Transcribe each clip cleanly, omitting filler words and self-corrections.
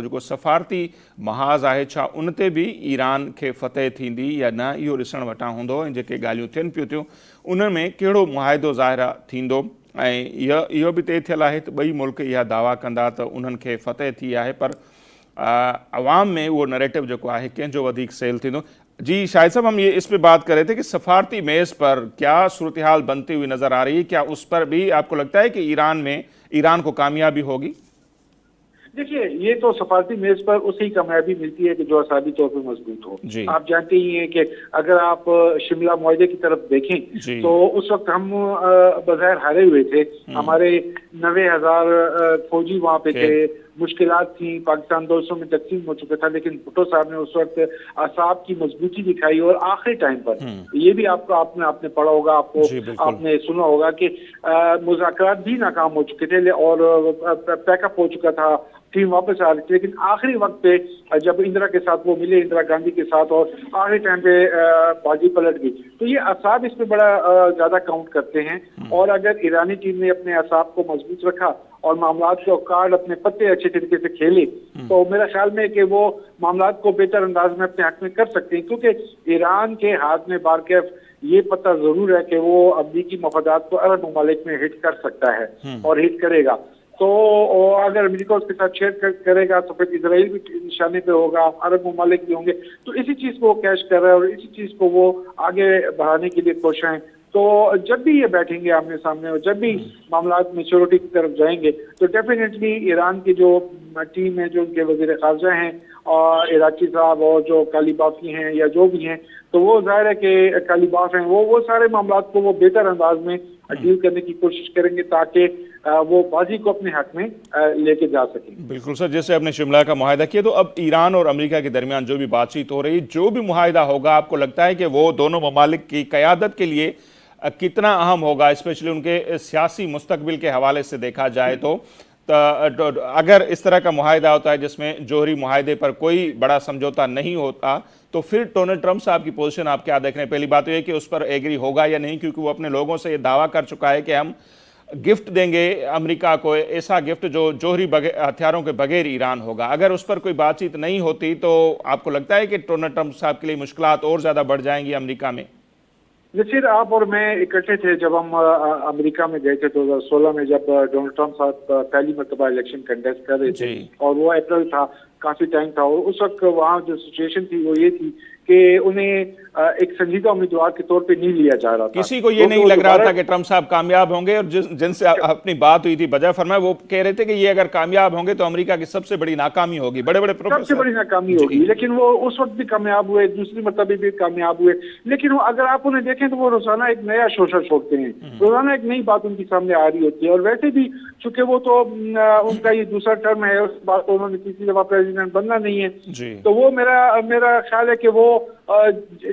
वारो जेको सफ़ारती महाज़ आहे, छा उन ते बि ईरान खे फ़तह थींदी या न, इहो ॾिसण वटां हूंदो। ऐं जेके ॻाल्हियूं थियनि पियूं थियूं उन में कहिड़ो मुआहिदो ज़ाहिर थींदो। ऐं इहो बि तइ थियल आहे त ॿई मुल्क इहा दावा कंदा त उन्हनि खे फ़तह थी आहे, पर अवाम में वो नैरेटिव जो है कंहिंजो वधिक सेल थींदो। जी शाहिद साहब, हम ये इस पे बात कर रहे थे कि सफारती मेज़ पर क्या सूरत हाल बनती हुई नजर आ रही है, क्या उस पर भी आपको लगता है कि ईरान को कामयाबी होगी? देखिए, ये तो सफारती मेज पर उसी कामयाबी मिलती है कि जो असादी तौर पर मजबूत हो। आप जानते ही हैं कि अगर आप शिमला मुआहदे की तरफ देखें तो उस वक्त हम बज़ाहिर हारे हुए थे। हमारे 90,000 फौजी वहाँ पे थे, मुश्किलात थी, पाकिस्तान 2 हिस्सों में तकसीम हो चुका था, लेकिन भुट्टो साहब ने उस वक्त असाब की मजबूती दिखाई और आखिरी टाइम पर ये भी आपने पढ़ा होगा, आपने सुना होगा कि मुज़ाकरात भी नाकाम हो चुके थे और पैकअप हो चुका था, टीम वापस आ रही थी, लेकिन आखिरी वक्त पे जब इंदिरा के साथ वो मिले, इंदिरा गांधी के साथ, और आखिरी टाइम पे बाजी पलट गई। तो ये असाब इस पे बड़ा ज्यादा काउंट करते हैं। और अगर ईरानी टीम ने अपने असाब को मजबूत रखा और मामलात को कार्ड अपने पत्ते अच्छे तरीके से खेले तो मेरा ख्याल में कि वो मामलात को बेहतर अंदाज में अपने हक में कर सकते हैं, क्योंकि ईरान के हाथ में बारकैफ ये पता जरूर है कि वो अमरीकी मफादात को अरब ममालिक में हिट कर सकता है और हिट करेगा। तो अगर अमेरिका उसके साथ शेयर करेगा तो फिर इसराइल भी निशाने पे होगा, अरब ममालिक भी होंगे। तो इसी चीज को वो कैश कर रहा है और इसी चीज को वो आगे बढ़ाने के लिए कोशिश है। तो जब भी ये बैठेंगे आमने सामने और जब भी मामलात मेच्योरिटी की तरफ जाएंगे तो डेफिनेटली ईरान की जो टीम है, जो उनके वजीर खारजा हैं और इराकी साहब और जो कालीबाफी हैं या जो भी हैं, तो वो जाहिर है कि कालीबाफ हैं, वो सारे मामलात को वो बेहतर अंदाज में डील करने की कोशिश करेंगे ताकि वो बाजी को अपने हक में लेके जा सकें। बिल्कुल सर, जैसे आपने शिमला का मुआहिदा किया, तो अब ईरान और अमेरिका के दरमियान जो भी बातचीत हो रही, जो भी मुआहिदा होगा, आपको लगता है कि वो दोनों ममालिक की क़यादत के लिए कितना अहम होगा, स्पेशली उनके सियासी मुस्तकबिल के हवाले से देखा जाए तो अगर इस तरह का मुआहिदा होता है जिसमें जोहरी मुआहिदे पर कोई बड़ा समझौता नहीं होता, तो फिर डोनाल्ड ट्रंप साहब की पोजीशन आप क्या देख रहे हैं? पहली बात तो ये कि उस पर एग्री होगा या नहीं, क्योंकि वो अपने लोगों से ये दावा कर चुका है कि हम गिफ्ट देंगे अमेरिका को, ऐसा गिफ्ट जो जोहरी हथियारों के बगैर ईरान होगा। अगर उस पर कोई बातचीत नहीं होती तो आपको लगता है कि डोनाल्ड ट्रंप साहब के लिए मुश्किलात और ज़्यादा बढ़ जाएंगी अमेरिका में? नसीर, आप और मैं इकट्ठे थे जब हम अमेरिका में गए थे 2016 में, जब डोनाल्ड ट्रंप साहब पहली मरतबा इलेक्शन कंटेस्ट कर रहे थे और वो अप्रैल था, काफी टाइम था। और उस वक्त वहाँ जो सिचुएशन थी वो ये थी कि उन्हें एक संजीदा उम्मीदवार के तौर पे नहीं लिया जा रहा था। किसी को ये नहीं लग रहा था कि ट्रंप साहब कामयाब होंगे, और जिनसे अपनी बात हुई थी बजाय फरमाए वो कह रहे थे कि ये अगर कामयाब होंगे तो अमेरिका की सबसे बड़ी नाकामी होगी, बड़े बड़े प्रोफेसर, सबसे बड़ी नाकामी होगी। लेकिन वो उस वक्त भी कामयाब हुए, दूसरी मरतबे भी कामयाब हुए। लेकिन अगर आप उन्हें देखें तो वो रोजाना एक नया शोषण छोड़ते हैं, रोजाना एक नई बात उनकी सामने आ रही होती है। और वैसे भी चूंकि वो तो उनका ये दूसरा टर्म है, उस बात तो उन्होंने तीसरी दफा प्रेसिडेंट बनना नहीं है, तो वो मेरा ख्याल है कि वो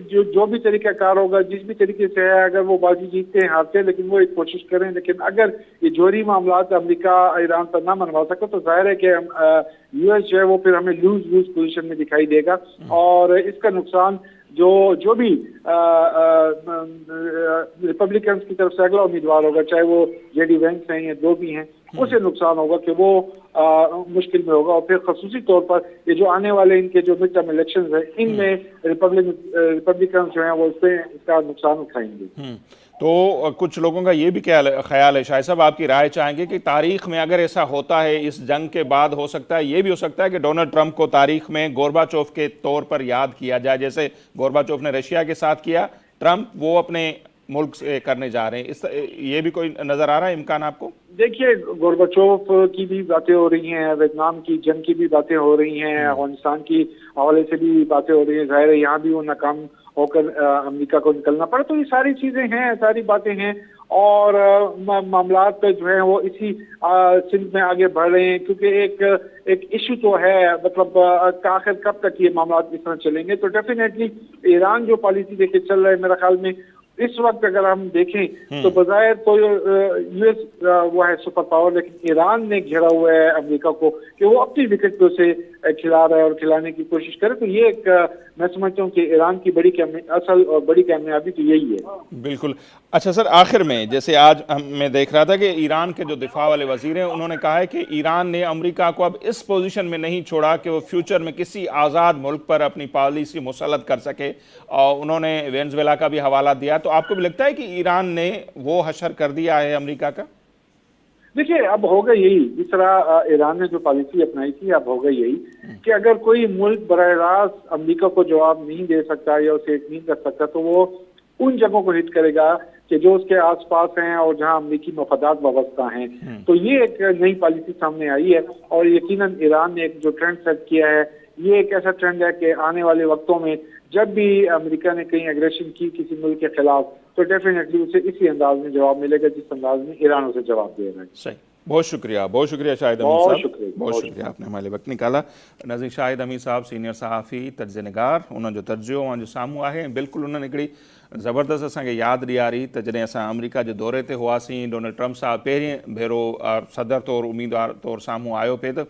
जो भी तरीकाकार होगा, जिस भी तरीके से है, अगर वो बाजी जीतते हैं हारते हैं, लेकिन वो एक कोशिश करें। लेकिन अगर ये जोहरी मामलात अमेरिका ईरान पर ना मनवा सके तो जाहिर है कि यूएस जो है वो फिर हमें लूज लूज पोजीशन में दिखाई देगा। और इसका नुकसान जो भी रिपब्लिकन की तरफ से अगला उम्मीदवार होगा, चाहे वो जेडी वेंस हैं या जो भी हैं, उसे नुकसान होगा कि वो मुश्किल में होगा। और फिर खसूसी तौर पर ये जो आने वाले इनके जो मिड टर्म इलेक्शंस है, इनमें रिपब्लिकन जो हैं वो इसका नुकसान उठाएंगे। तो कुछ लोगों का ये भी ख्याल है, शायद साहब आपकी राय चाहेंगे कि तारीख में अगर ऐसा होता है, इस जंग के बाद हो सकता है, ये भी हो सकता है कि डोनाल्ड ट्रंप को तारीख में गोरबाचोव के तौर पर याद किया जाए, जैसे गोरबाचोव ने रशिया के साथ किया, ट्रंप वो अपने मुल्क से करने जा रहे हैं। ये भी कोई नजर आ रहा है इम्कान आपको? देखिए, गोरबाचोव की भी बातें हो रही हैं, वियतनाम की जंग की भी बातें हो रही हैं, अफगानिस्तान की हवाले से भी बातें हो रही हैं। जाहिर है यहाँ भी वो नाकाम होकर अमेरिका को निकलना पड़ा। तो ये सारी चीजें हैं, सारी बातें हैं और मामलात पे जो है वो इसी सिंध में आगे बढ़ रहे हैं, क्योंकि एक इशू तो है, मतलब आखिर कब तक ये मामलात इस तरह चलेंगे। तो डेफिनेटली ईरान जो पॉलिसी लेके चल रहा है, मेरा ख्याल में इस वक्त अगर हम देखें तो बजाय तो यूएस वो है सुपर पावर, लेकिन ईरान ने घेरा हुआ है अमेरिका को कि वो अपनी विकेट पे उसे खिला रहा है और खिलाने की कोशिश करे। तो ये एक मैं समझता हूँ कि ईरान की असल और बड़ी कामयाबी तो यही है। बिल्कुल। अच्छा सर, आखिर में जैसे आज मैं देख रहा था कि ईरान के जो दिफा वाले वजीर हैं उन्होंने कहा है कि ईरान ने अमेरिका को अब इस पोजीशन में नहीं छोड़ा कि वो फ्यूचर में किसी आज़ाद मुल्क पर अपनी पॉलिसी मुसल्लत कर सके, और उन्होंने वेनेजुएला का भी हवाला दिया। तो आपको भी लगता है कि ईरान ने वो हशर कर दिया है अमेरिका का? देखिए, अब होगा यही, जिस तरह ईरान ने जो पॉलिसी अपनाई थी, अब होगा यही कि अगर कोई मुल्क बराह रास्त अमेरिका को जवाब नहीं दे सकता या उसे हिट नहीं कर सकता तो वो उन जगहों को हिट करेगा कि जो उसके आसपास हैं और जहां अमेरिकी मफादात वाबस्ता हैं। तो ये एक नई पॉलिसी सामने आई है और यकीनन ईरान ने एक जो ट्रेंड सेट किया है, ये एक ऐसा ट्रेंड है कि आने वाले वक्तों में जब भी अमेरिका ने कहीं एग्रेशन की किसी मुल्क के खिलाफ तो डेफिनेटली उसे इसी अंदाज में जवाब मिलेगा जिस अंदाज में ईरान उसे जवाब दे रहा है। सही, बहुत शुक्रिया शाहिद अमीन साहब, बहुत शुक्रिया आपने हमारे वक्त निकाला। नाज़रीन, शाहिद अमीन साहब सीनियर सहाफ़ी तर्जनिगार, उन्होंने जो तर्जुमो वहाँ जो साम्हूं आहे बिल्कुलु उन्होंने हिकिड़ी ज़बरदस्त असांखे यादि ॾियारी त जॾहिं असां अमेरिका जे दौरे ते हुआसीं, डोनाल्ड ट्रम्प साहब पहिरें भेरो सदर तौरु उम्मीदवार तौरु साम्हूं आयो पिए, त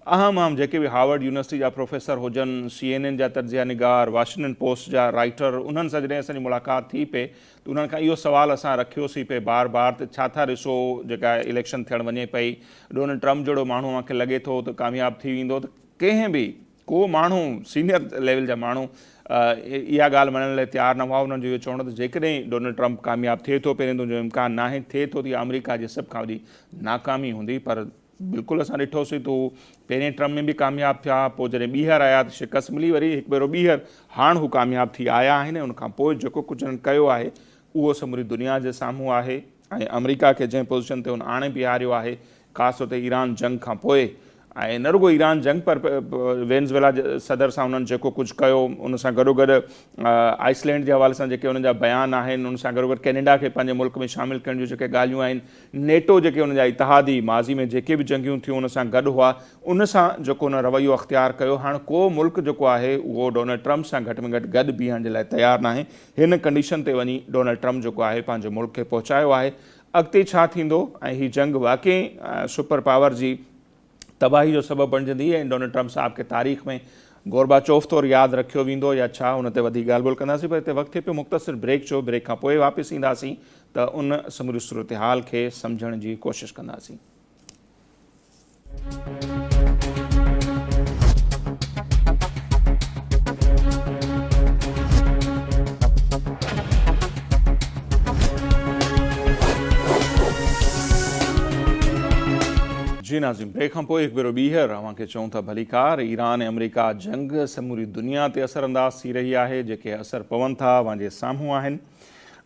अहम जेके बि हार्वर्ड यूनिवर्सिटी जा प्रोफेसर हुजनि, CNN जा तर्जिया निगार, वाशिंगटन पोस्ट जा राइटर, उन्हनि सां जॾहिं असांजी मुलाक़ात थी पिए त उन्हनि खां इहो सुवाल असां रखियोसीं पिए बार बार त छा था ॾिसो जेका इलेक्शन थियणु वञे पई, डोनाल्ड ट्रम्प जहिड़ो माण्हू मूंखे लॻे थो त कामयाबु थी वेंदो, त कंहिं बि को माण्हू सीनियर लेवल जा माण्हू इहा ॻाल्हि मञण लाइ तयारु न हुआ। उन्हनि जो इहो चवणो त जेकॾहिं डोनाल्ड ट्रम्प कामयाबु थिए थो, पहिरें तुंहिंजो इम्कान नाहे, थिए थो त अमेरिका जी सभ खां वॾी नाकामी हूंदी। पर बिल्कुलु असां ॾिठोसीं त हू पहिरें ट्रम में बि कामयाबु थिया, पोइ जॾहिं ॿीहर आया त शिकस्त मिली, वरी हिकु भेरो ॿीहर हाणे हू कामयाबु थी आया आहिनि। उनखां पोइ जेको कुझु हुननि कयो आहे उहो समूरी दुनिया जे साम्हूं आहे, ऐं अमेरिका खे जंहिं पोज़ीशन ते हुन आणे बीहारियो आहे, ख़ासि तौर ते ईरान जंग खां पोइ, ऐं न रुगो ईरान जंग पर वेनेजुएला जे सदर सां उन्हनि जेको कुझु कयो, उन सां गॾोगॾु आइसलैंड जे हवाले सां जेके उन जा बयान आहिनि, उन सां गॾोगॾु कैनेडा खे पंहिंजे मुल्क में शामिलु करण जूं जेके ॻाल्हियूं आहिनि, नेटो जेके उन जा इतिहादी माज़ी में जेके बि जंगियूं थियूं उन सां गॾु हुआ, उन सां जेको उन रवैयो अख़्तियार कयो, हाणे को मुल्क जेको आहे उहो डोनाल्ड ट्रम्प सां घटि में घटि गॾु बीहण जे लाइ तयारु न आहे। हिन कंडीशन ते वञी डोनाल्ड ट्रम्प जेको आहे पंहिंजे मुल्क खे पहुचायो आहे। अॻिते छा थींदो ऐं हीअ जंग वाक़ई सुपर पावर जी तबाही जो सबबु बणिजंदी ऐं डोनाल्ड ट्रम्प साहब खे तारीख़ में गोरबाचोफ तौरु यादि रखियो वेंदो या छा, हुन ते वधीक ॻाल्हि ॿोल कंदासीं। पर हिते वक़्तु थिए पियो मुख़्तसिर ब्रेक जो, ब्रेक खां पोइ वापसि ईंदासीं त उन समूरी सूरत हाल खे सम्झण जी कोशिशि कंदासीं। जी नाज़रीन, ब्रेक खां पोइ हिकु भेरो ॿीहर अव्हांखे चऊं था भलीकार। ईरान ऐं अमेरिका जंग समूरी दुनिया ते असरअंदाज़ थी रही आहे, जेके असर पवनि था अव्हांजे साम्हूं आहिनि,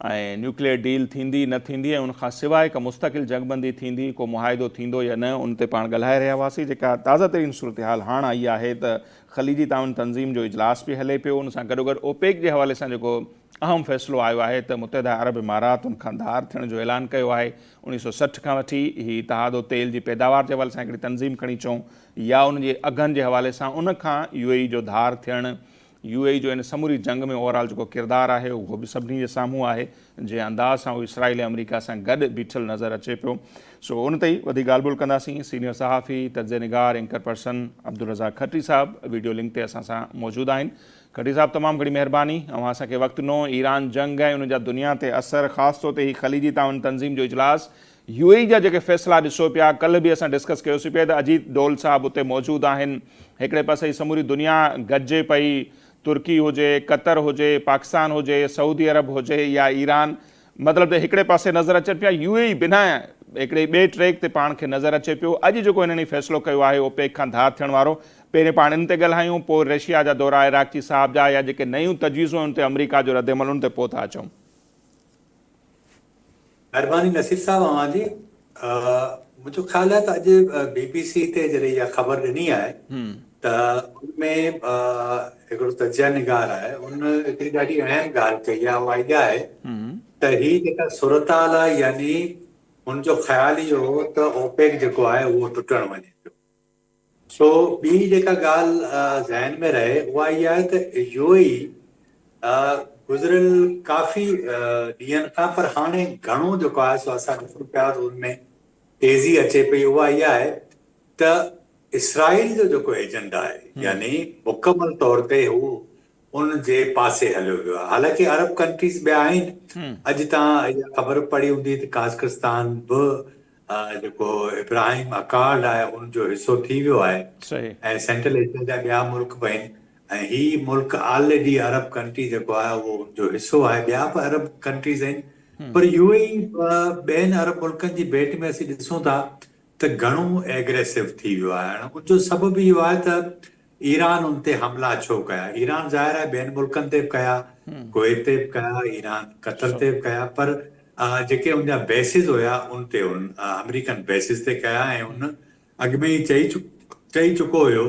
ऐं न्यूक्लियर डील थींदी न थींदी, ऐं उनखां सवाइ का मुस्तक़िल जंगबंदी थींदी, को मुआहिदो थींदो या न, उन ते पाण ॻाल्हाए रहिया हुआसीं। जेका ताज़ा तरीन सूरत हाल हाणे आई आहे त ख़लीजी ताउन तंज़ीम जो इजलास बि हले पियो, उन सां गॾोगॾु ओपेक जे हवाले सां जेको अहम फ़ैसिलो आयो आहे त मुतहदा अरब इमारात उनखां धार थियण जो ऐलान कयो आहे। 1960 खां वठी ही इतिहादो तेल जी पैदावार जे हवाले सां हिकिड़ी तंज़ीम खणी अचूं या उनजे अघनि जे हवाले सां उनखां UAE जो धार थियणु, UAE जो इन समूरी जंग में ओवरऑल जेको किरदारु आहे उहो बि सभिनी जे साम्हूं आहे, जंहिं अंदाज़ सां उहो इसराइल ऐं अमेरिका सां गॾु बीठल नज़र अचे पियो। सो उन ते ई वधीक ॻाल्हि ॿोल कंदासीं। सीनियर सहाफ़ी तर्जनिगार एंकर पर्सन अब्दुल रज़ाक खत्री साहब वीडियो लिंक ते असां सां मौजूदु आहिनि। खत्री साहब, तमामु घणी महिरबानी, अव्हां असांखे वक़्तु ॾिनो। ईरान जंग ऐं उन जा दुनिया ते असर, ख़ासि तौर ते ही ख़लीजी ताउन तंज़ीम जो इजलास, UAE जा जेके फ़ैसिला ॾिसो पिया, कल्ह बि असां डिस्कस कयोसीं पिया त अजीत डोल साहब उते मौजूदु आहिनि। हिकिड़े पासे समूरी दुनिया गॾिजे पई, तुर्की हुजे, कतर हुजे, पाकिस्तान हुजे, सऊदी अरब हुजे या ईरान, मतिलबु त हिकिड़े पासे नज़र अचनि पिया UAE बिना हिकिड़े ॿिए ट्रैक ते पाण खे नज़र अचे पियो। अॼु जेको हिननि फ़ैसिलो कयो आहे ओपेक खां धार थियण वारो, पहिरें पाण इन ते ॻाल्हायूं, पोइ रशिया जा दौरा इराक़ी साहब जा या जेके नयूं तजवीज़ूं आहिनि ते अमेरिका जो रद्दमल उन ते पोइ था अचूं। महिरबानी नसीर साहब अव्हां जी। मुंहिंजो ख़्यालु आहे त अॼु BBC ते जॾहिं इहा ख़बर ॾिनी आहे त उनमें हिकिड़ो तजिया निगार आहे, उन हिकिड़ी ॾाढी अहम ॻाल्हि कई आहे। उहा इहा आहे त हीअ जेका सूरत हाल आहे, यानी हुनजो ख़्यालु इहो हो त ओपेक जेको आहे उहो टुटणु वञे पियो। सो ॿी जेका ॻाल्हि ज़हन में रहे उहा इहा आहे त UAE गुज़िरियल काफ़ी ॾींहंनि खां, पर हाणे घणो जेको आहे सो असां ॾिसूं पिया त उनमें तेज़ी अचे पई। उहा इहा आहे त इसराइल जो जेको एजेंडा आहे, यानी मुकमल तौर ते हू उन जे पासे हलियो वियो आहे। हालांकि अरब कंट्रीज़ ॿिया आहिनि। अॼु तव्हां इहा ख़बर पढ़ी हूंदी त काज़ाकिस्तान बि जेको इब्राहिम अकॉर्ड आहे उनजो हिसो थी वियो आहे, ऐं सेंट्रल एशिया जा ॿिया मुल्क बि आहिनि, ऐं ही मुल्क ऑलरेडी अरब कंट्री जेको आहे उहो उनजो हिसो आहे। ॿिया बि अरब कंट्रीज़ आहिनि, पर यूएई ॿियनि अरब मुल्कनि जी भेट में असीं ॾिसूं था त घणो एग्रेसिव थी वियो आहे। हाणे उनजो सबबु इहो आहे त ईरान उन ते हमला छो कया। ईरान ज़ाहिर आहे ॿियनि मुल्कनि ते बि कया, कुवैत ते बि कया, ईरान कतर ते बि कया, पर जेके उनजा बेसिस हुया उन ते उन अमेरिकन बेसिस ते कया, ऐं उन अॻु में ई चई चुको हुयो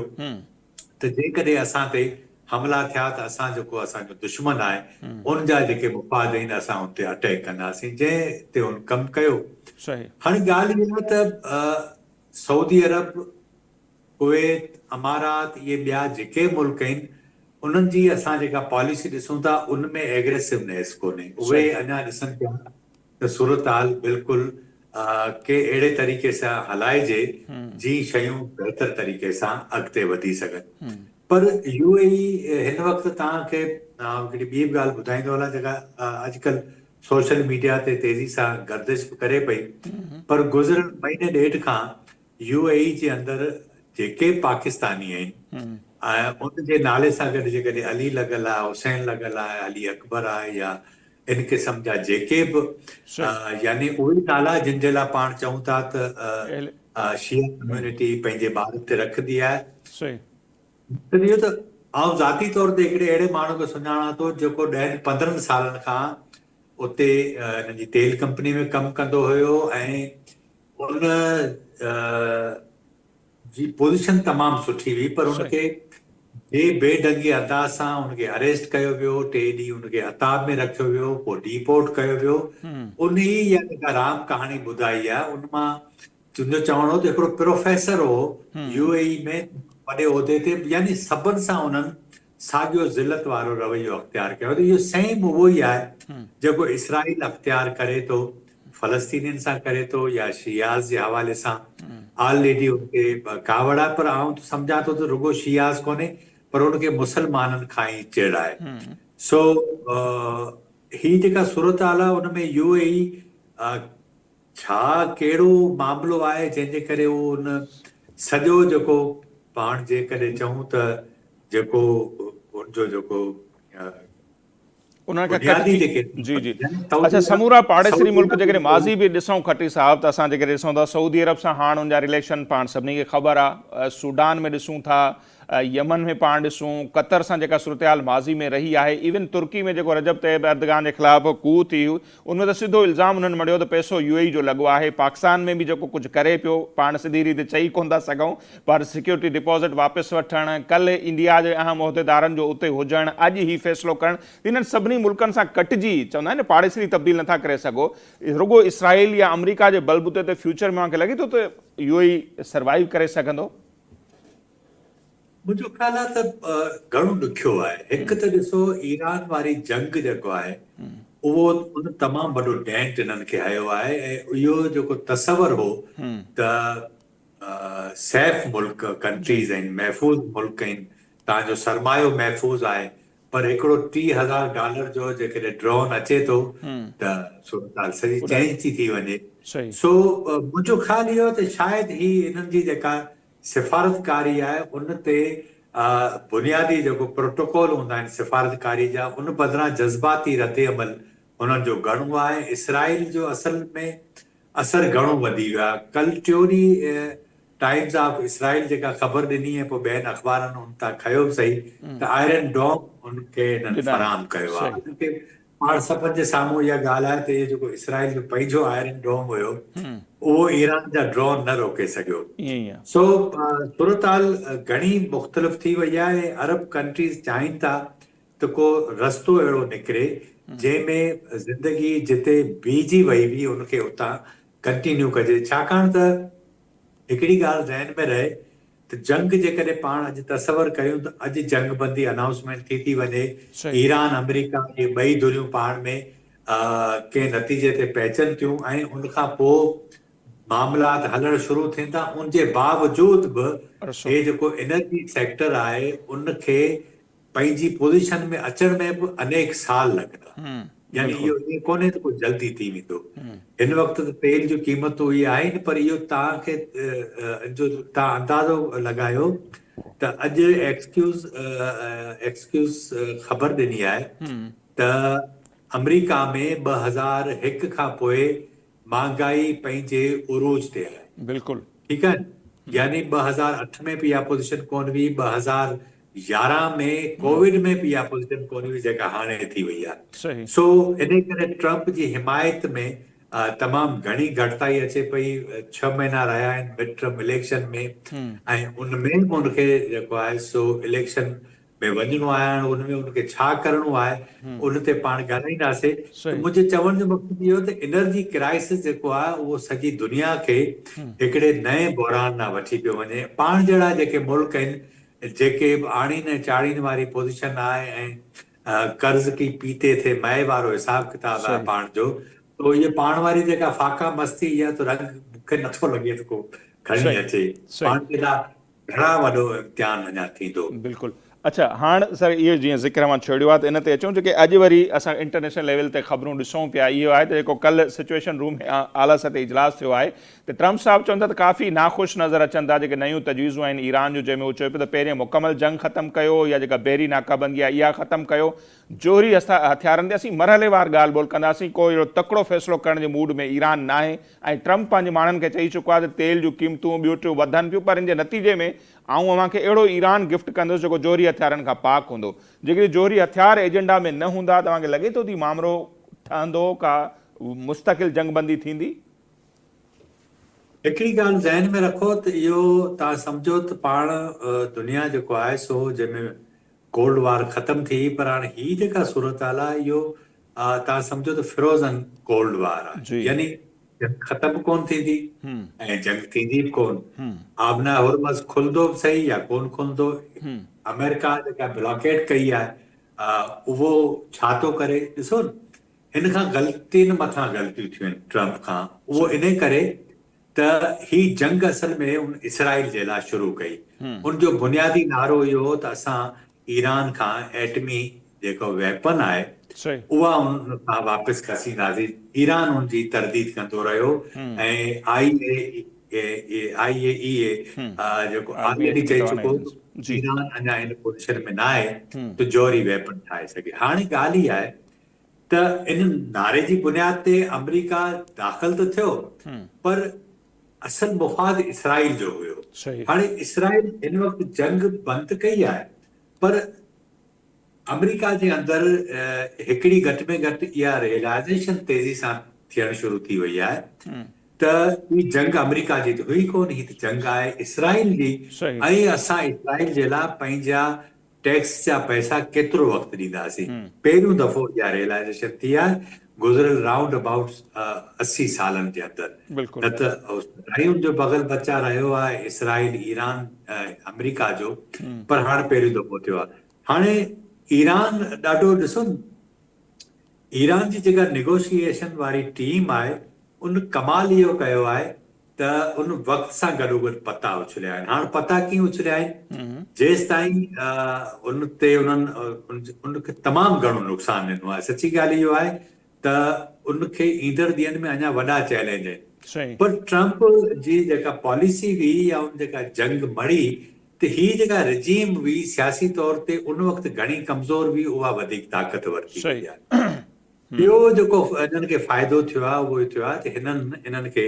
त जेकॾहिं असां ते हमला थिया त असां जेको असांजो दुश्मन आहे उन जा जेके मुफ़ाद आहिनि असां उन ते अटैक कंदासीं, जंहिं ते उन कमु कयो। हाणे ॻाल्हि इहा त सऊदी अरब, कुवैत, अमारात, इहे ॿिया जेके मुल्क आहिनि उन्हनि जी असां जेका पॉलिसी ॾिसूं था उनमें एग्रेसिवनेस कोन्हे। उहे अञा ॾिसनि पिया त सूरत हाल बिल्कुलु के अहिड़े तरीक़े सां हलाइजे जी शयूं बहितर तरीक़े सां अॻिते वधी सघनि। पर यूएई हिन वक़्तु तव्हांखे हिकिड़ी ॿी बि ॻाल्हि ॿुधाईंदो हलां जेका अॼुकल्ह सोशल मीडिया ते तेज़ी सां गर्दिश बि करे पई, पर गुज़िरियल महीने ॾेढ खां यूएई जे अंदरि जेके पाकिस्तानी आहिनि ऐं उन जे नाले सां गॾु जेकॾहिं अली लॻल आहे, हुसैन लॻल आहे, अली अकबर आहे, या इन क़िस्म जा जेके बि यानी उहे नाला जिन जे लाइ पाण चऊं था त शिया कम्यूनिटी पंहिंजे ॿारनि ते रखंदी आहे। इहो त आउं ज़ाती तौर ते हिकिड़े अहिड़े माण्हू खे सुञाणा थो जेको 10-15 सालनि खां उते हिन जी तेल कंपनी में कमु कंदो हुयो, ऐं उन जी पोज़ीशन तमामु सुठी हुई, पर उनखे बेढंगी अंदाज़ सां उनखे अरेस्ट कयो वियो, 3 ॾींहं उनखे अताब में रखियो वियो, पोइ डिपोर्ट कयो वियो। उन ई इहा जेका राम कहाणी ॿुधाई आहे उन मां तुंहिंजो चवणो हो त हिकिड़ो प्रोफेसर हो यूएई में वॾे उहिदे ते, यानी सभिनि सां उन्हनि साॻियो ज़िलत वारो रवैयो अख़्तियार कयो। त इहो सेम उहो ई आहे जेको इसराइल अख़्तियार करे थो, फ़लस्तीनियुनि सां करे थो, या शियाज़ जे हवाले सां ऑलरेडी उनखे कावड़ आहे। पर आउं सम्झां थो त रुगो शियाज़ कोन्हे, पर उनखे मुसलमाननि खां ई चिड़ आहे। सो ही जेका सूरत हाल आहे उनमें यूएई छा कहिड़ो मामिलो आहे जंहिंजे करे उहो उन सॼो जेको पाण जेकॾहिं चऊं त जेको उनजो जेको उनखे बुनियादी कटिजी जेके जी जी अच्छा समूरा पाड़ेसरी मुल्क जेकॾहिं माज़ी बि ॾिसूं खटी साहब, त असां जेके ॾिसूं था सऊदी अरब सां हाणे उनजा रिलेशन पाण सभिनी खे ख़बर आहे, सूडान में ॾिसूं था, यमन में पाण ॾिसूं, कतर सां जेका सूरत हाल माज़ी में रही आहे, इवन तुर्की में जेको रजब तैयब एर्दगान जे ख़िलाफ़ु कू थी उनमें त सिधो इल्ज़ाम उन्हनि मड़ियो त पैसो यूएई जो लॻो आहे। पाकिस्तान में बि जेको कुझु करे पियो, पाण सिधी रीति चई कोन था सघूं, पर सिक्योरिटी डिपॉज़िट वापसि वठणु, कल्ह इंडिया जे अहम उहिदेदारनि जो उते हुजणु, अॼु ही फ़ैसिलो करणु, इन्हनि सभिनी मुल्कनि सां कटिजी चवंदा आहिनि न पाड़ेसरी तब्दील नथा करे सघो, रुगो इसराइल या अमेरिका जे बलबूते ते फ्यूचर में मूंखे लॻे थो त यूएई सर्वाइव करे सघंदो। मुंहिंजो ख़्याल आहे त घणो ॾुखियो आहे। हिकु त ॾिसो ईरान वारी जंग जेको आहे उहो उन तमामु वॾो डेंट इन्हनि खे हयो आहे, ऐं इहो जेको तसवर हो त सैफ मुल्क कंट्रीज़ आहिनि, महफ़ूज़ मुल्क आहिनि, तव्हांजो सरमायो महफ़ूज़ आहे, पर हिकिड़ो $30,000 जो जेकॾहिं ड्रोन अचे थो त सूरत हाल सॼी चेंज थी वञे। सो मुंहिंजो ख़्याल इहो त शायदि ही इन्हनि जी जेका सिफ़ारतकारी आहे उन ते बुनियादी जेको प्रोटोकॉल हूंदा आहिनि सिफ़ारतकारी जा, उन बदिरां जज़्बाती रद्द अमल हुननि जो घणो आहे। इसराइल जो असल में असरु घणो वधी वियो आहे। कल्ह ट्योरी टाइम्स ऑफ इसराइल जेका ख़बर ॾिनी ऐं पोइ ॿियनि अख़बारनि हुन तां खयो बि सही त आयरन डोम हुनखे हिननि फराहम कयो आहे। पाण सभिनि जे साम्हूं इहा ॻाल्हि आहे त इहो जेको इसराइल जो पंहिंजो आयरन डोम हुयो उहो ईरान जा ड्रोन न रोके सघियो। सो सूरत हाल घणी मुख़्तलिफ़ थी वई आहे, ऐं अरब कंट्रीज़ चाहिनि था त को रस्तो अहिड़ो निकिरे जंहिंमें ज़िंदगी जिते बीहजी वई हुई उनखे उतां कंटिन्यू कजे। छाकाणि त हिकिड़ी ॻाल्हि ज़हन में रहे त जंग जेकॾहिं पाण अॼु तसवर कयूं त अॼु जंग बंदी अनाउंसमेंट थी वञे, ईरान अमेरिका इहे ॿई धुरियूं पाण में कंहिं नतीजे ते पहुचनि थियूं ऐं उनखां पोइ मामलात हलण शुरू थींदा। उनजे बावजूद बि हे जेको एनर्जी सेक्टर आहे उनखे पंहिंजी पोज़ीशन में अचण में बि अनेक साल लॻंदा। यानी इहो ईअं कोन्हे त कोई जल्दी थी वेंदो। हिन वक़्तु त तेल जूं क़ीमतूं इहे आहिनि, पर इहो तव्हांखे जो तव्हां अंदाज़ो लॻायो त अॼु एक्सक्यूज़ ख़बर ॾिनी आहे त अमेरिका में 2001 खां पोइ महांगाई पंहिंजे उरूज ते आहे। बिल्कुलु ठीकु आहे, यानी 2008 में बि इहा पोज़ीशन कोन हुई, 2011 में कोविड में बि इहा पोज़ीशन कोन हुई जेका हाणे थी वई आहे। सो इन करे ट्रंप जी हिमायत में तमामु घणी घटिताई अचे पई। 6 महीना रहिया आहिनि मिड टर्म इलेक्शन में, ऐं उनमें बि उनखे जेको आहे सो इलेक्शन में वञिणो आहे, उनमें उनखे छा करिणो आहे उन ते पाण ॻाल्हाईंदासीं। मुंहिंजे चवण जो मक़सदु इहो त एनर्जी क्राइसिस जेको आहे उहो सॼी दुनिया खे हिकिड़े नए बहरान ॾांहुं वठी पियो वञे। पाण जहिड़ा जेके मुल्क आहिनि जेके आड़ीनि चाड़ीनि वारी पोज़ीशन आहे ऐं कर्ज़ की पीते थे मए वारो हिसाब किताब आहे पाण जो, तो इहे पाण वारी जेका फाका मस्ती इहा त रंग मूंखे नथो लॻे त को खणी अचे। पाण जे लाइ घणा वॾो इम्तिहान अञा थींदो। बिल्कुलु। अच्छा, हाणे सर इहो जीअं ज़िक्र मां छेड़ियो आहे त इन ते अचूं जेके अॼु वरी असां इंटरनेशनल लेवल ते ख़बरूं ॾिसूं पिया। इहो आहे त जेको कल्ह सिचुएशन रूम में आला सतह इजलास थियो आहे त ट्रंप साहब चवनि था त काफ़ी नाख़ुशि नज़र अचनि था जेके नयूं तजवीज़ूं आहिनि ईरान जूं, जंहिंमें उहो चए पियो त पहिरियों मुकमल जंग ख़तमु कयो या जेका बेरी नाकाबंदी आहे इहा ख़तमु कयो, जोहरी हथियारनि ते असीं मरहलेवार ॻाल्हि ॿोल कंदासीं, कोई अहिड़ो तकिड़ो फ़ैसिलो करण जे मूड में ईरान न आहे। ऐं ट्रंप पंहिंजे माण्हुनि खे चई चुको आहे त तेल जूं क़ीमतूं ॿियूं टियूं वधनि पियूं, पर इन जे नतीजे में आऊं अव्हांखे अहिड़ो ईरान गिफ्ट कंदुसि जेको जोहरी हथियारनि खां पाक हूंदो। जेकॾहिं जोहरी हथियार एजेंडा में न हूंदा तव्हांखे लॻे थो त मामिलो ठहंदो, का मुस्तक़िल जंगबंदी थींदी? हिकिड़ी ॻाल्हि ज़हन में रखो त इहो तव्हां सम्झो त पाण दुनिया जेको आहे सो जंहिंमें कोल्ड वार ख़तमु थी, पर हाणे हीअ जेका सूरत हाल आहे इहो तव्हां सम्झो त फ्रोज़न कोल्ड वार आहे। यानी जंग ख़तमु कोन थींदी ऐं जंग थींदी बि कोन। आबना हुरमज़ खुलंदो बि सही या कोन खुलंदो। अमेरिका जेका ब्लॉकेट कई आहे उहो छा थो करे ॾिसो न, हिन खां ग़लतियुनि मथां ग़लतियूं थियूं आहिनि ट्रंप खां। उहो इन करे त ही जंग असल में उन इसराइल जे लाइ शुरू कई। उनजो बुनियादी नारो इहो हो त असां ईरान खां एटमी जेको वेपन आहे उहा उन खां वापसि खसींदासीं। ईरान उनजी तरदीद कंदो रहियो ऐं IAEA जेको ऑलरेडी चई चुको ईरान अञा इन पोज़ीशन में न आहे त जोहरी वेपन ठाहे सघे। हाणे ॻाल्हि ई आहे त इन नारे जी बुनियाद ते अमेरिका दाख़िल त थियो, पर असल मुफ़ाद इसराइल जो हुयो। हाणे इसराइल हिन वक़्तु जंग बंदि कई आहे, पर अमेरिका जे अंदरि हिकिड़ी घटि में घटि इहा रियलाइज़ेशन तेज़ी सां थियणु शुरू थी वई आहे त ही जंग अमेरिका जी त हुई कोन, ही त जंग आहे इसराइल जी। ऐं असां इसराइल जे लाइ पंहिंजा टैक्स जा पैसा केतिरो वक़्तु ॾींदासीं। पहिरियों दफ़ो इहा रियलाइज़ेशन थी आहे गुज़िरियल राउंड अबाउट 80 सालनि जे अंदरि। न त लड़ायुनि जो बगल बचा रहियो आहे इसराइल ईरान अमेरिका जो, पर हाणे पहिरियों दफ़ो थियो आहे। हाणे ईरान ॾाढो ॾिसो न, ईरान जी जेका नेगोशिएशन वारी टीम आहे उन कमाल इहो कयो आहे त उन वक़्त सां गॾोगॾु पता उछलिया आहिनि। हाणे पता कीअं उछलिया आहिनि, जेसि ताईं उन ते उनखे तमामु घणो नुक़सानु ॾिनो आहे। सची ॻाल्हि इहो आहे त उनखे ईंदड़ ॾींहंनि में अञा वॾा चैलेंज आहिनि, पर ट्रंप जी जेका पॉलिसी हुई या उन जेका जंग मड़ी त ही जेका रजीम हुई सियासी तौर ते उन वक़्तु घणी कमज़ोर हुई, उहा वधीक ताक़तवर थी वई आहे। ॿियो जेको इन्हनि खे फ़ाइदो थियो आहे उहो थियो आहे त इन्हनि खे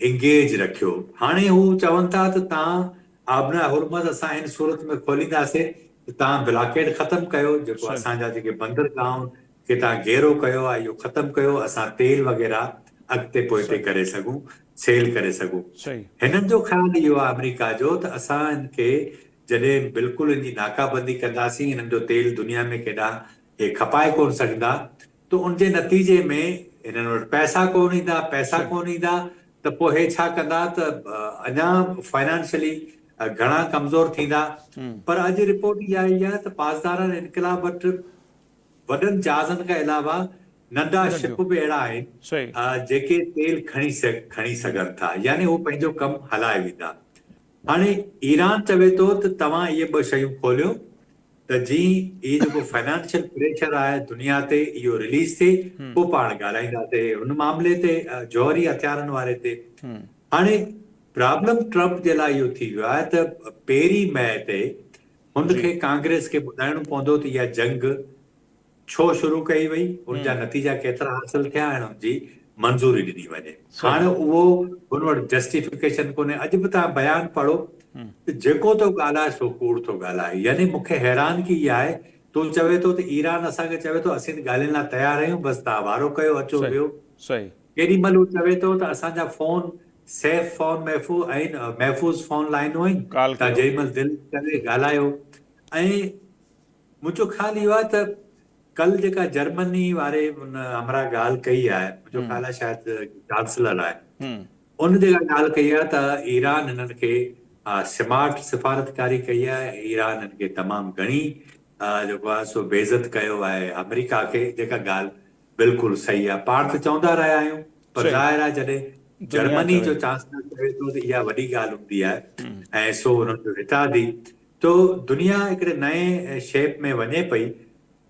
इंगेज रखियो। हाणे हू चवनि था त तव्हां आबना हुरमज़ असां हिन सूरत में खोलींदासीं त तव्हां ब्लॉकेड ख़तमु कयो, जेको असांजा जेके बंदरगाह खे तव्हां घेरो कयो आहे इहो ख़तमु कयो, असां तेल वग़ैरह अॻिते पोइते करे सघूं, सेल करे सघूं। हिननि जो ख़्यालु इहो आहे अमेरिका जो त असां हिनखे जॾहिं बिल्कुलु हिनजी नाकाबंदी कंदासीं, हिननि जो तेल दुनिया में केॾा हे खपाए कोन सघंदा, त उनजे नतीजे में हिननि वटि पैसा कोन ईंदा। पैसा कोन ईंदा त पोइ हे छा कंदा त अञा फाइनेंशियली घणा कमज़ोर थींदा। पर अॼु रिपोर्ट इहा आई आहे त पासदारनि इनकलाब वटि वॾनि जहाज़नि खां अलावा नंढा शिप बि अहिड़ा आहिनि जेके तेल खणी सघनि था, यानी उहो पंहिंजो कमु हलाए वेंदा। हाणे ईरान चवे थो त तव्हां इहे 2 शयूं खोलियो त जीअं इहो जेको फाइनेंशियल प्रेशर आहे दुनिया ते इहो रिलीज़ थिए, पोइ पाण ॻाल्हाईंदासीं हुन मामले ते, जौहरी हथियारनि वारे ते। हाणे प्रॉब्लम ट्रम्प जे लाइ इहो थी वियो आहे त पहिरीं मई ते हुनखे कांग्रेस खे ॿुधाइणो पवंदो त इहा जंग छो शुरू कई वई, उनजा नतीजा केतिरा हासिल थिया ऐं हुनजी मंज़ूरी ॾिनी वञे। हाणे उहो हुन वटि जस्टिफिकेशन कोन्हे। अॼु बि तव्हां बयानु पढ़ो त जेको थो ॻाल्हाए सो कूड़ थो ॻाल्हाए। यानी मूंखे हैरानगी इहा आहे, तूं चवे थो त ईरान असांखे चवे थो असीं ॻाल्हियुनि लाइ तयारु आहियूं, बसि तव्हां वारो कयो, अचो वियो। केॾी महिल हू चवे थो त असांजा फोन सेफ फोन महफ़ूज़ फोन लाइनूं आहिनि, तव्हां जेॾी महिल दिलि करे ॻाल्हायो। ऐं मुंहिंजो ख़्यालु इहो आहे त कल जेका जर्मनी वारे हुन हमरा ॻाल्हि कई आहे, मुंहिंजो ख़्यालु आहे शायदि चांसलर आहे, उन जेका ॻाल्हि कई आहे त ईरान हिननि खे स्मार्ट सिफ़ारतकारी कई आहे, ईरान हिन खे तमामु घणी जेको आहे सो बेइज़त कयो आहे अमेरिका खे, जेका ॻाल्हि बिल्कुलु सही आहे। पाण त चवंदा रहिया आहियूं, पर ज़ाहिर आहे जॾहिं जर्मनी जो चांसलर चवे थो त इहा वॾी ॻाल्हि हूंदी आहे ऐं सो हुननि जो हितादी, तो दुनिया हिकिड़े नए शेप में वञे पई।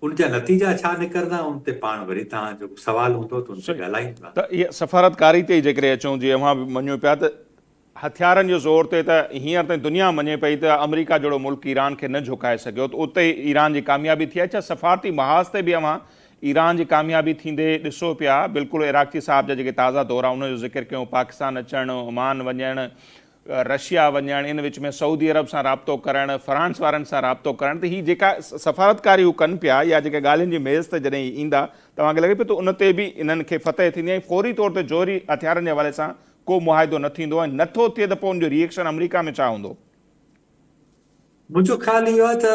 उनजा नतीजा छा निकिरंदा उन ते पाण वरी तव्हांजो सवाल हूंदो त उन ते ॻाल्हाईंदा। त इहा सफ़ारतकारी ते जेकॾहिं अचूं, जीअं मां बि मञूं पिया त हथियारनि जो ज़ोर ते त हींअर ताईं दुनिया मञे पई त अमेरिका जहिड़ो मुल्क ईरान खे न झुकाए सघियो, त उते ईरान जी कामयाबी थी आहे। छा सफ़ारती महाज़ ते बि अवां ईरान जी कामयाबी थींदे ॾिसो पिया? बिल्कुलु इराक़ी साहब जा जेके ताज़ा दौरा उनजो ज़िक्र कयूं, पाकिस्तान अचणु, ओमान वञणु, रशिया वञणु, इन विच में सऊदी अरब सां राब्तो करणु, फ्रांस वारनि सां राब्तो करणु, त हीअ जेका सफ़ारतकारी हू कनि पिया या जेके ॻाल्हियुनि जी मेज़ ते जॾहिं ईंदा, तव्हांखे लॻे पियो त उन ते बि इन्हनि खे फतह थींदी ऐं फौरी तौर ते जोहरी हथियारनि जे हवाले सां को मुआहिदो न थींदो ऐं नथो थिए त पोइ उनजो रिएक्शन अमेरिका में छा हूंदो? मुंहिंजो ख़्यालु इहो आहे त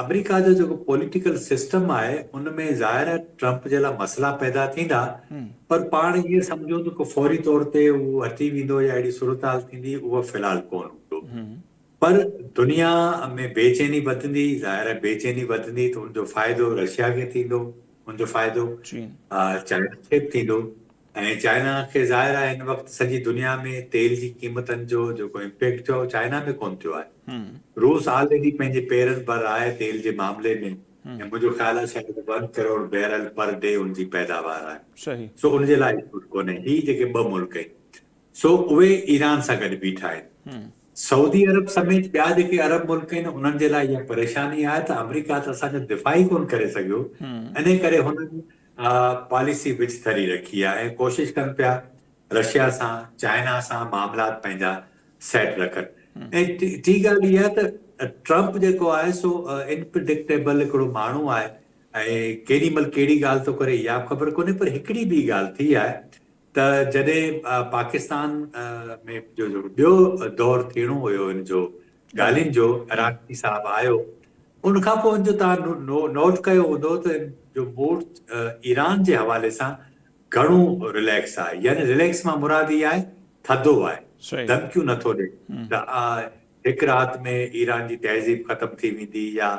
अमेरिका जो जेको पॉलिटिकल सिस्टम आहे उनमें ज़ाहिर आहे ट्रम्प जे लाइ मसइला पैदा थींदा, पर पाण इहे सम्झो त को फौरी तौर ते उहो हटी वेंदो या अहिड़ी सूरत थींदी, उहो फ़िलहाल कोन हूंदो। पर दुनिया में बेचैनी वधंदी, ज़ाहिर आहे बेचैनी वधंदी त उनजो फ़ाइदो रशिया खे थींदो, उनजो फ़ाइदो चाइना खे बि थींदो। ऐं चाइना खे ज़ाहिर आहे हिन वक़्तु सॼी दुनिया में तेल जी क़ीमतनि जो जेको इम्पेक्ट थियो चाइना में कोन थियो आहे। रूस ऑलरेडी पंहिंजे पेरनि पर आहे तेल जे मामले में, ऐं मुंहिंजो ख़्यालु आहे शायदि 1 करोड़ बैरल पर डे उनजी पैदावार आहे। सो उनजे लाइ कुझु कोन्हे। ही जेके 2 मुल्क आहिनि सो उहे ईरान सां गॾु बीठा आहिनि। सऊदी अरब समेत ॿिया जेके अरब मुल्क आहिनि उन्हनि जे लाइ इहा परेशानी आहे त अमेरिका त असांजो दिफ़ा ई कोन करे सघियो, इन करे हुननि पॉलिसी विच धरी रखी आहे ऐं कोशिशि कनि पिया रशिया सां चाइना सां मामलात पंहिंजा सेट रखनि। ऐं टी ॻाल्हि इहा त ट्रम्प जेको आहे सो इनप्रिडिक्टेबल हिकिड़ो माण्हू आहे ऐं केॾी महिल कहिड़ी ॻाल्हि थो करे इहा ख़बर कोन्हे। पर हिकिड़ी ॿी ॻाल्हि थी आहे त जॾहिं पाकिस्तान में जो ॿियो दौर थियणो हुयो हिन जो ॻाल्हियुनि जो, इराक़ी साहब आयो, उनखां पोइ जो तव्हां नोट कयो हूंदो त जो मूड ईरान जे हवाले सां घणो रिलैक्स आहे। यानी रिलैक्स मां मुराद इहा आहे थधो आहे, धमकियूं नथो ॾे त हिकु राति में ईरान जी तहज़ीब ख़तम थी वेंदी या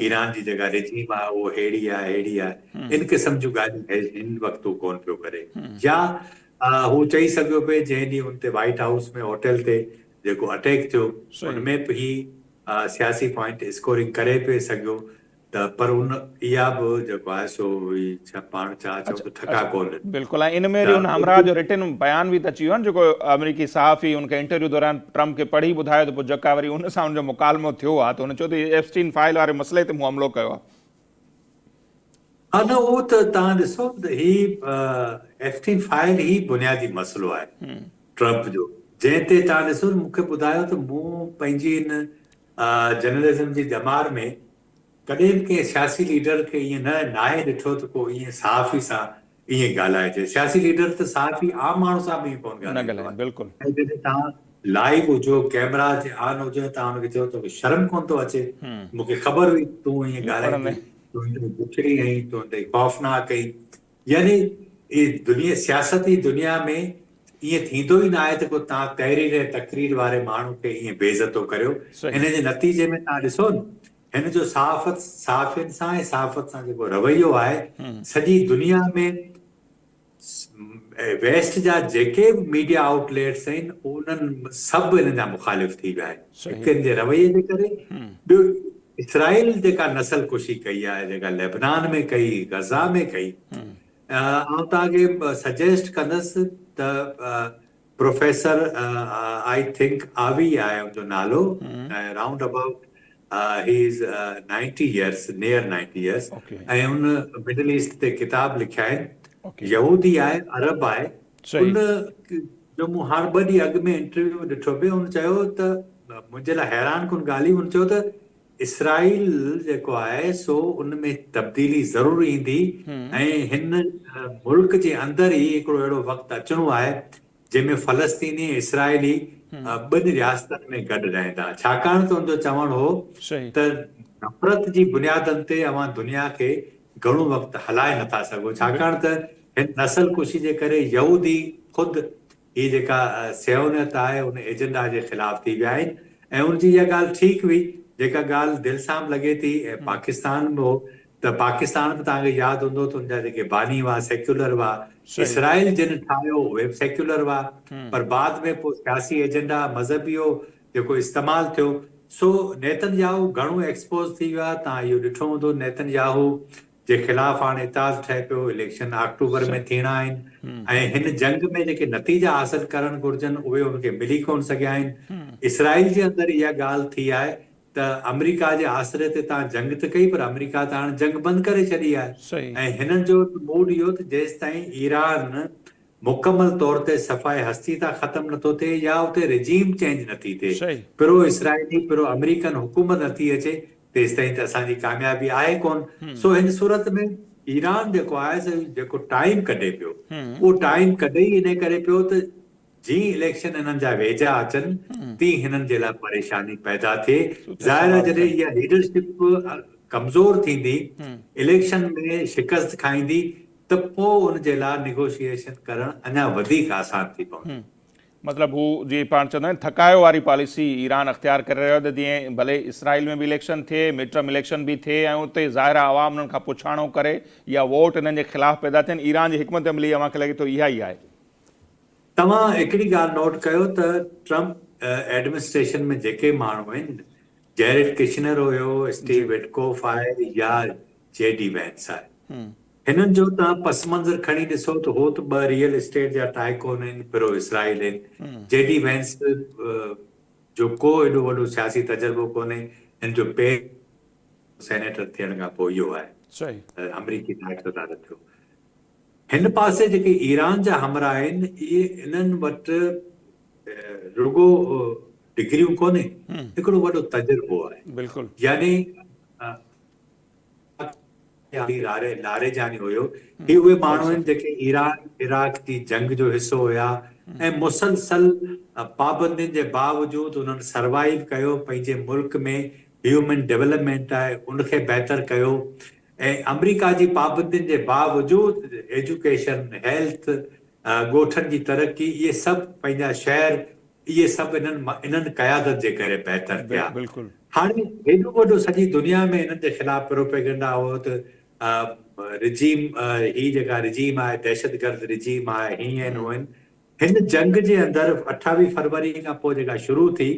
ईरान जी जेका रिजीम आहे उहो अहिड़ी आहे, इन क़िस्म जूं ॻाल्हियूं हिन वक़्तु कोन पियो करे। या हू चई सघियो पिए जंहिं ॾींहुं हुन ते व्हाइट हाउस में होटल ते जेको अटैक थियो उनमें बि ही सियासी पॉइंट स्कोरिंग करे पिए सघियो, त पर उन इहा बि जेको आहे सो छा पाण छा चऊं त ठका कोन। बिल्कुलु। ऐं इन में वरी हुन हमरा जो रिटन बयान बि त अची वियो न, जेको अमेरिकी सहाफ़ी हुनखे इंटरव्यू दौरान ट्रम्प खे पढ़ी ॿुधायो त पोइ जेका वरी हुन सां हुनजो मुकालमो थियो आहे त हुन चयो त एप्स्टीन फाइल वारे मसइले ते मूं हमलो कयो आहे। हा न, उहो त तव्हां ॾिसो त ही एप्स्टीन फाइल ही बुनियादी मसइलो आहे ट्रम्प जो, जंहिं ते तव्हां ॾिसो मूंखे ॿुधायो त मूं पंहिंजी हिन जर्नलिज़म जी ॼमार में कॾहिं बि कंहिं सियासी लीडर खे ईअं नाहे ॾिठो त को ईअं सहाफ़ी सां ईअं ॻाल्हाइजे। सियासी लीडर त सहाफ़ी आम माण्हू सां बि कोन ॻाल्हाईंदो आहे। ऐं जॾहिं तव्हां लाइव हुजो, कैमरा जे ऑन हुजे, तव्हां हुनखे चओ तोखे शर्म कोन थो अचे, मूंखे ख़बर हुई तूं ईअं ॻाल्हाईंदी, तूं पुछड़ी आहीं, तूं खौफ़नाक आहीं। यानी दुनिया सियासती दुनिया में ईअं थींदो ई न आहे त को तव्हां तहरीर ऐं तकरीर वारे माण्हू खे ईअं बेइज़तो करियो। इन जे नतीजे में तव्हां ॾिसो न, हिन जो साफ़ियत सां ऐं सहाफ़त सां जेको रवैयो आहे, सॼी दुनिया में वेस्ट जा जेके बि मीडिया आउटलेट्स आहिनि उन्हनि सभु हिन जा मुखालिफ़ थी विया आहिनि हिकु जे रवैये जे करे। ॿियो इसराइल जेका नस्लकुशी कई आहे, जेका लेबनान में कई, गज़ा में कई, आउं तव्हांखे सजेस्ट कंदुसि त प्रोफेसर आई थिंक आवी आहे हुनजो नालो, round about he is 90 years, near 90 years, ऐं हुन मिडल ईस्ट ते किताब लिखिया आहिनि। यहूदी आहे, अरब आहे। उन जो मूं हाणे 2 ॾींहं अॻु में इंटरव्यू ॾिठो पियो, हुन चयो त मुंहिंजे लाइ हैरान कुन ॻाल्हि हुई, हुन चयो त इसराइल जेको आहे सो उन में तब्दीली ज़रूर ईंदी ऐं हिन मुल्क जे अंदरि ई हिकिड़ो अहिड़ो वक़्तु अचिणो आहे जंहिंमें फ़लस्तीनी इसराइली 2 रियासतनि में गॾु रहंदा, छाकाणि त हुनजो चवणु हो त नफ़रत जी बुनियादनि ते अवां दुनिया खे घणो वक़्तु हलाए नथा सघो, छाकाणि त हिन नस्लकुशी जे करे यहूदी ख़ुदि ही जेका सियोनियत आहे उन एजेंडा जे ख़िलाफ़ थी विया आहिनि। ऐं उनजी इहा ॻाल्हि ठीकु हुई, जेका ॻाल्हि दिलि सां बि लॻे थी। ऐं पाकिस्तान में हो त पाकिस्तान बि तव्हांखे यादि हूंदो त हुनजा जेके बानी हुआ सेक्युलर हुआ, इसराइल जिन ठाहियो उहे बि सेक्युलर हुआ, पर बाद में पोइ सियासी एजेंडा मज़हबी जेको इस्तेमालु थियो, सो नेतनयाहू घणो एक्सपोज़ थी वियो आहे। तव्हां इहो ॾिठो हूंदो नेतनयाहू जे ख़िलाफ़ हाणे इताज़ ठहे पियो, इलेक्शन अक्टूबर में थियणा आहिनि ऐं हिन जंग में जेके नतीजा हासिल करणु घुरिजनि उहे हुनखे मिली कोन सघिया आहिनि। इसराइल जे अंदरि इहा ॻाल्हि थी आहे त अमेरिका जे आसिरे ते तव्हां जंग त कई, पर अमेरिका त हाणे जंग बंदि करे छॾी आहे। ऐं हिननि जो मूड इहो त जेसि ताईं ईरान मुकमल तौर ते सफ़ाई हस्ती तां ख़तमु नथो थिए या उते रिजीम चेंज नथी थिए, पिरो इसराइली पिरो अमेरिकन हुकूमत नथी अचे, तेसि ताईं त असांजी कामयाबी आहे कोन। सो हिन सूरत में ईरान जेको आहे जेको टाइम कढे पियो, उहो टाइम कढे ई इन करे पियो त जीअं इलेक्शन हिननि जा वेझा अचनि तीअं हिननि जे लाइ परेशानी पैदा थिए। ज़ाहिर आहे जॾहिं इहा लीडरशिप कमज़ोर थींदी, इलेक्शन में शिकस्त खाईंदी, त पोइ उनजे लाइ निगोशिएशन करणु अञा वधीक आसान थी पवंदो। मतलब हू जी पाण चवंदा आहिनि थकायो वारी पॉलिसी ईरान अख़्तियार करे रहियो त जीअं भले इसराइल में बि इलेक्शन थिए, मिड टर्म इलेक्शन बि थिए ऐं उते ज़ाहिर आवाम उन्हनि खां पुछाणो करे या वोट हिननि जे ख़िलाफ़ पैदा थियनि, ईरान जी हिकमत अमली अव्हांखे लॻे थो इहा ई आहे। तव्हां हिकिड़ी ॻाल्हि नोट कयो त ट्रम्प एडमिनिस्ट्रेशन में जेके माण्हू आहिनि, जेरेड किशनर हुयो, स्टीव विटकोफ आहे या जेडी वैंस आहे, हिननि जो तव्हां पस मंज़र खणी ॾिसो त हो त 2 रियल एस्टेट जा टाइकून आहिनि, पिरो इसराइल आहिनि। जेडी वैंस जो को एॾो वॾो सियासी तजुर्बो कोन्हे, हिन जो सेनेटर थियण खां पोइ इहो आहे अमरीकी नायक थियो। हिन पासे जेके ईरान जा हमरा आहिनि, इहे इन्हनि वटि रुगो डिग्रियूं कोन्हे, हिकिड़ो वॾो तजुर्बो आहे। यानी लारे जानी हुयो, ही उहे माण्हू आहिनि जेके ईरान इराक जी जंग जो हिसो हुया ऐं मुसलसल पाबंदियुनि जे बावजूदि उन्हनि सर्वाइव कयो, पंहिंजे मुल्क में ह्यूमन डेवलपमेंट आहे उनखे बहितर कयो ऐं अमेरिका जी पाबंदियुनि जे बावजूदि एजुकेशन, हेल्थ, ॻोठनि जी तरक़ी, इहे सभु पंहिंजा शहर, इहे सभु इन्हनि क़यादत जे करे बहितर थिया। हाणे हेॾो वॾो सॼी दुनिया में हिननि जे ख़िलाफ़ प्रोपेगेंडा हो त रिजीम, ही जेका रिजीम आहे दहशतगर्द रिजीम आहे, हीअं आहिनि हूअ आहिनि। हिन जंग जे अंदरि 28 फरवरी खां पोइ जेका शुरू थी,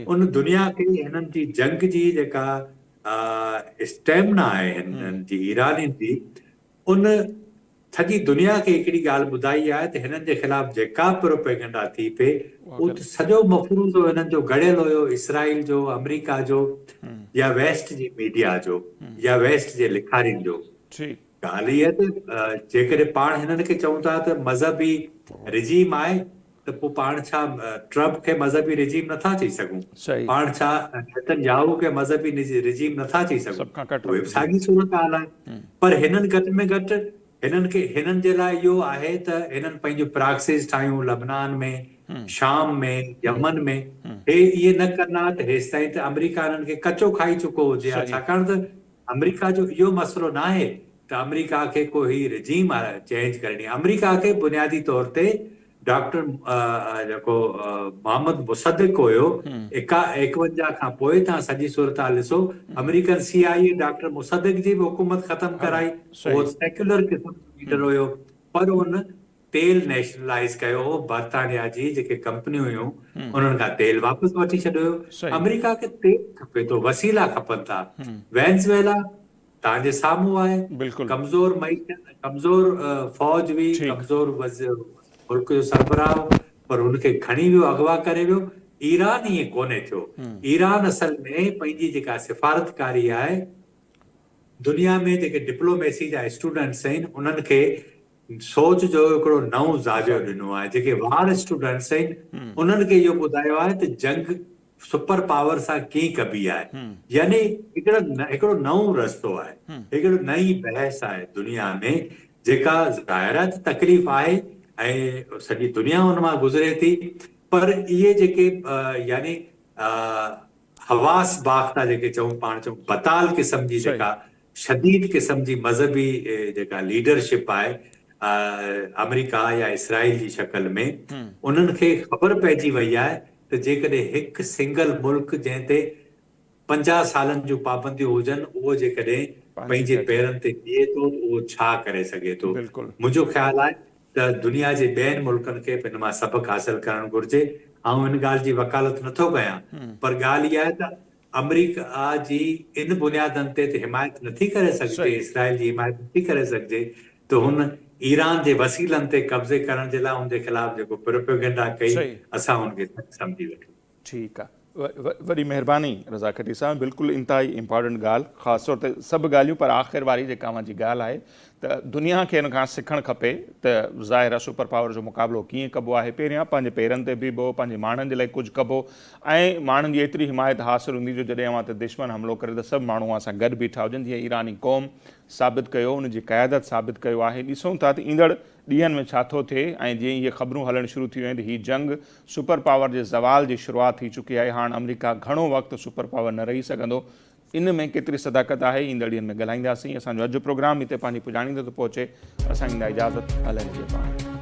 उन दुनिया खे हिननि जी जंग जी जेका स्टेमिना आहे हिननि जी ईरानियुनि जी, उन सॼी दुनिया खे हिकिड़ी ॻाल्हि ॿुधाई आहे त हिननि जे ख़िलाफ़ जेका प्रोपेगेंडा थी पए, उहो सॼो मफ़रूज़ हिननि जो गड़ियल हुयो, इसराइल जो, अमेरिका जो या वेस्ट जी मीडिया जो या वेस्ट जे लिखारियुनि जो। ॻाल्हि इहा त जेकॾहिं पाण हिननि खे चऊं था त मज़हबी रिजीम आहे, त पोइ पाण छा ट्रम्प खे मज़हबी रिजीम नथा चई सघूं? पाण छा नेतनयाहू खे मज़हबी रिजीम नथा चई सघूं? उहे बि साॻी सूरत हाल आहे। पर हिननि घटि में घटि हिननि जे लाइ इहो आहे त हिननि पंहिंजो प्रॉक्सिस ठाहियूं लबनान में, शाम में, यमन में, हे इहे न कंदा त हेसि ताईं त अमेरिका हिननि खे कचो खाई चुको हुजे हा। छाकाणि त अमेरिका जो इहो मसइलो न आहे त अमेरिका खे को ही रिजीम चेंज करणी, अमेरिका खे बुनियादी तौर ते डॉक्टर जेको मोहम्मद मुसद्दिक हुयो 51 खां पोइ तव्हां सॼी सूरत हाल ॾिसो, अमेरिकन CIA डॉक्टर मुसद्दिक जी बि हुकूमत ख़तम कराई, उहो सेक्युलर क़िस्म जो लीडर हुयो, पर उन तेल नेशनलाइज़ कयो हो। बर्तानिया जी जेके कंपनियूं हुयूं उन्हनि खां तेल वापसि वठी छॾियो। अमेरिका खे तेल खपे थो, वसीला खपनि था। वेनेज़ुएला तव्हांजे साम्हूं आहे, कमज़ोर मईशत, कमज़ोर फौज हुई, कमज़ोर मुल्क जो सरबराह, पर हुनखे खणी वियो, अगवा करे वियो। ईरान ईअं कोन्हे थियो। ईरान असल में पंहिंजी जेका सिफारतकारी आहे, दुनिया में जेके डिप्लोमेसी जा स्टूडेंट्स आहिनि उन्हनि खे सोच जो हिकिड़ो नओं ज़ावियो ॾिनो आहे। जेके वार स्टूडेंट्स आहिनि उन्हनि खे इहो ॿुधायो आहे त जंग सुपर पावर सां कीअं कबी आहे, यानी हिकिड़ो नओं रस्तो आहे, हिकिड़ो नई बहस आहे दुनिया में, जेका ज़ाहिर आहे तकलीफ़ आहे ऐं सॼी दुनिया हुन मां गुज़रे थी। पर इहे जेके यानी हवास बाख्ता जेके चऊं, पाण चऊं बताल क़िस्म जी जेका शदीद क़िस्म जी मज़हबी जेका लीडरशिप आहे अमेरिका या इसराइल जी शक्ल में, उन्हनि खे ख़बर पइजी वई आहे त जेकॾहिं हिकु सिंगल मुल्क जंहिं ते 50 सालनि जूं पाबंदियूं हुजनि, उहो जेकॾहिं पंहिंजे पेरनि ते बीहे थो त उहो छा करे सघे थो। मुंहिंजो ख़्यालु आहे त दुनिया जे ॿियनि मुल्कनि खे हिन मां सबक़ु हासिल करणु घुरिजे। आउं हिन ॻाल्हि जी वकालत नथो कयां, पर ॻाल्हि इहा आहे त अमेरिका जी इन बुनियादनि ते हिमायत नथी करे सघिजे, इसराइल जी हिमायत नथी करे सघिजे, त हुन ईरान जे वसीलनि ते कब्ज़े करण जे लाइ हुनजे ख़िलाफ़ जेको प्रोपेगेंडा कई, असां हुनखे सम्झी वठूं। ठीकु आहे, वॾी महिरबानी रज़ा खटी साहब, बिल्कुलु इंतिहाई इम्पॉर्टेंट ॻाल्हि, ख़ासि तौर ते सभु ॻाल्हियूं, पर आख़िर वारी जेका मुंहिंजी ॻाल्हि आहे त दुनिया खे हिन खां सिखणु खपे त ज़ाहिर आहे सुपर पावर जो मुक़ाबिलो कीअं कबो आहे। पहिरियां पंहिंजे पेरनि ते बीहबो, पंहिंजे माण्हुनि जे लाइ कुझु कबो, ऐं माण्हुनि जी एतिरी हिमायत हासिलु हूंदी जो जॾहिं अवां ते दुश्मन हमिलो करे त सभु माण्हू असां गॾु बीठा हुजनि, जीअं ईरानी क़ौम साबित कयो, उनजी क़यादत साबित कयो आहे। ॾिसूं था त ईंदड़ ॾींहंनि में छा थो थिए, ऐं जीअं इहे ख़बरूं हलणु शुरू थी वियूं आहिनि, हीअ जंग सुपर पावर जे ज़वाल जी शुरूआति थी चुकी आहे। हाणे अमेरिका घणो वक़्तु सुपर पावर न रही सघंदो, इन में केतिरी सदाकत आहे, ईंदड़ ॾींहंनि में ॻाल्हाईंदासीं। असांजो अॼु प्रोग्राम हिते पंहिंजी पुॼाणींदो थो पहुचे, असां ईंदा इजाज़त, हलनि जे पाण।